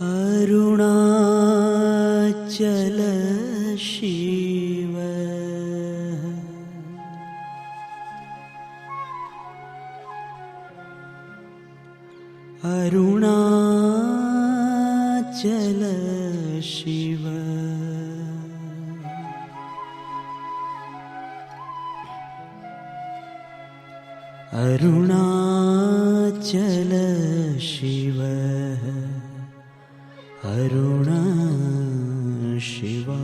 अरुणाचल शिव अरुणाचल शिव अरुणाचल शिव अरुण शिवाय।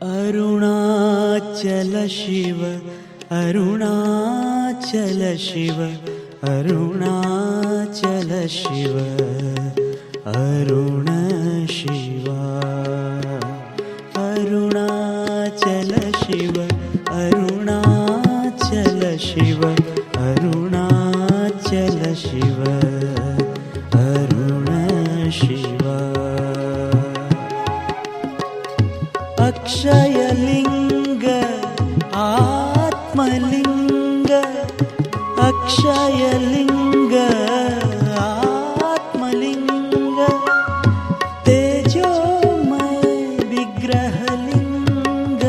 अरुणाचल शिव अरुणाचल शिव अरुणाचल शिव अरुण शिवाय। अरुणाचल शिव अरुणाचल शिव अरुणाचल शिव अरुण शिवाय। अक्षयलिंग आत्मलिंग अक्षयलिंग आत्मलिंग तेजोमय विग्रहलिंग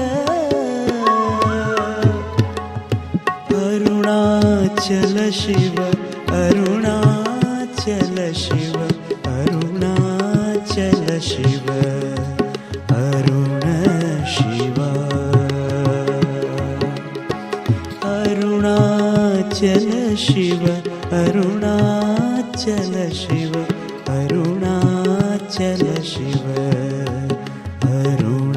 अरुणाचल शिव अरुणाचल शिव अरुणाचल शिव अरुण शिवाय। अरुणाचल शिव अरुणाचल शिव अरुणाचल शिव अरुण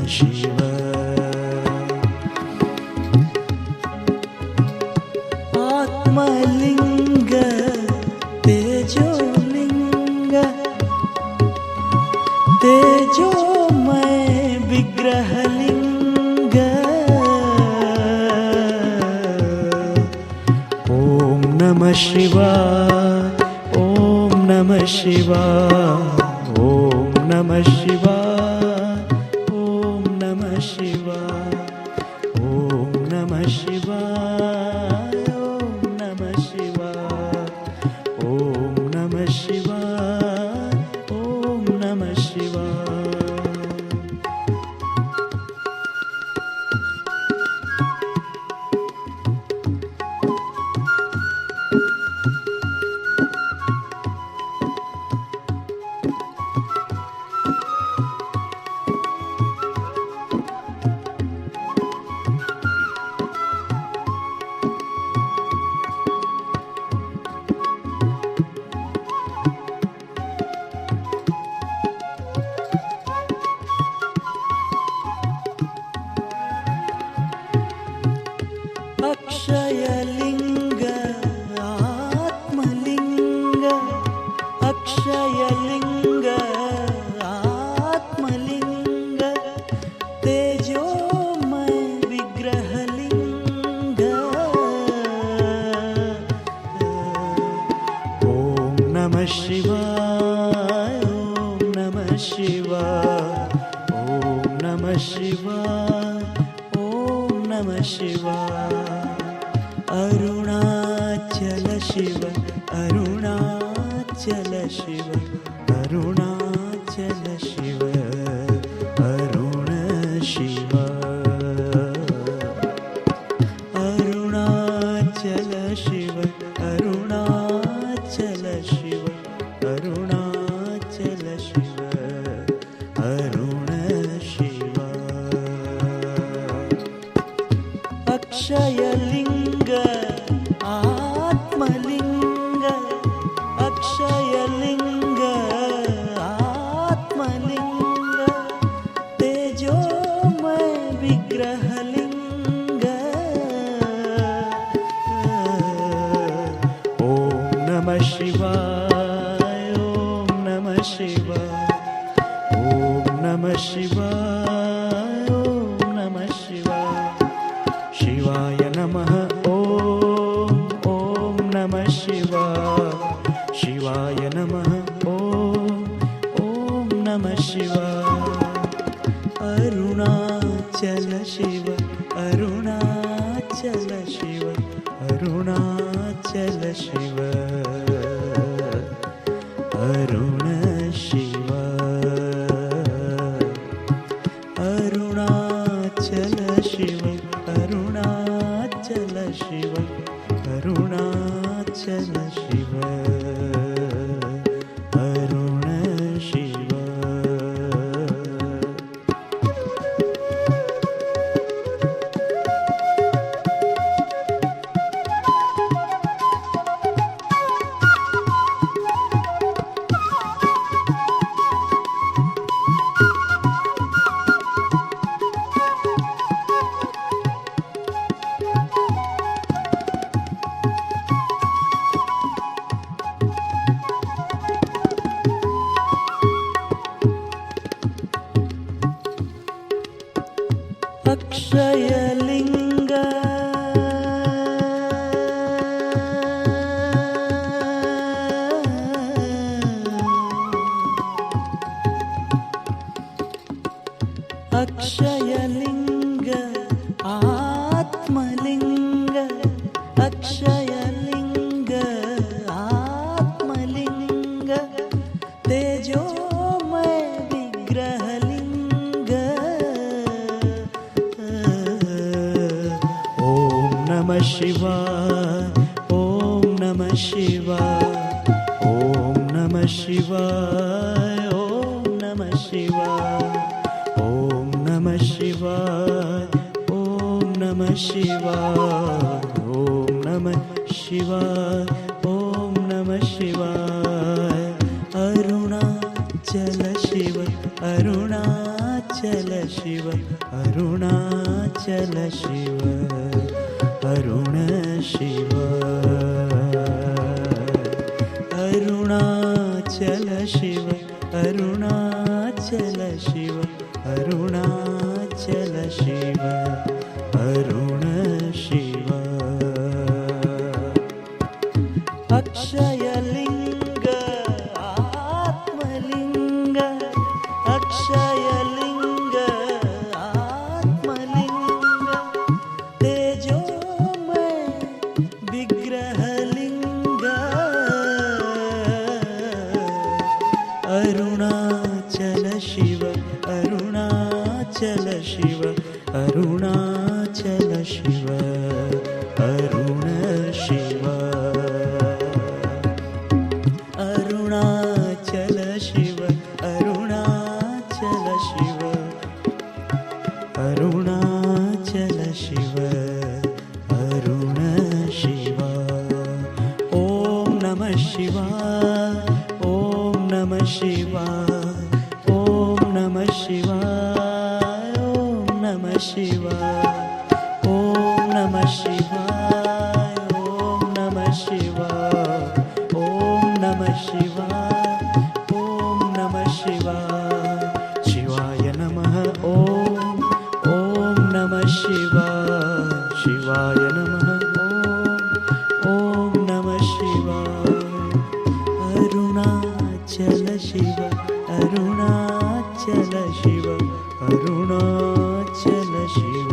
शिवाय। आत्मलिंग तेजोलिंग तेजोमय विग्रहलिंग ओम नमः शिवाय ओम नमः शिवाय ओम नमः शिवाय ओम नमः शिवाय ओम नमः शिवाय ओम नमः शिवाय ओम नमः शिवाय ओम नमः शिवाय। अक्षयलिंग आत्मलिंग अक्षयलिंग आत्मलिंग तेजोमय विग्रहलिंग ओम नमः शिवाय ओम नमः शिवाय ओम नमः शिवाय ओम नमः शिवाय। अरुणाचल शिव अरुणाचल शिव अरुणाचल शिव अरुण शिवाय। अरुणाचल शिव अरुणाचल शिव अरुणाचल शिव अरुण शिवाय। अक्षयलिंग आत्मलिंग अक्षयलिंग आत्मलिंग तेजोमय विग्रहलिंग ओम नमः शिवाय ओम नमः शिवाय ओम नमः शिवाय ओम नमः शिवाय। शिवाय नमः ओम ओम नमः शिवाय शिवाय नमः ओम ओम नमः शिवाय। अरुणाचल शिव अरुणाचल शिव अरुणाचल शिव अरुण शिव अरुणाचल शिव अरुणाचल शिव अरुणाचल शिव अरुण शिव अक्षयलिंग अक्षयलिंग आत्मलिंग अक्षयलिंग आत्मलिंग तेजोमय विग्रहलिंग ओम नमः शिवाय ओम नमः शिवाय ओम नमः शिवाय ओम नमः शिवाय ओम नमः शिवाय ओम नमः शिवाय ओम नमः शिवाय ओम नमः शिवाय अरुणाचल शिव अरुणाचल शिव अरुणाचल शिव अरुण शिव अरुणाचल शिव अरुणाचल शिव अरुणाचल शिव अरुण शिव अक्षयलिंग आत्मलिंग अक्षयलिंग आत्मलिंग तेजोमय विग्रहलिंग अरुणाचल शिव अरुणाचल शिव अरुणाचल शिव अरुण शिव अरुणाचल शिव अरुणाचल शिव अरुणाचल शिव अरुण शिव ओम नमः शिवाय ओम नमः शिवाय ओम नमः शिवाय ओम नमः शिवाय ओम नमः शिवाय ओम नमः शिवाय ओम नमः शिवाय ओम नमः शिवाय शिवाय नमः ओम नमः शिवाय शिवाय नमः ओम नमः शिवाय अरुणाचल शिव अरुणाचल शिव अरुणाचल शिव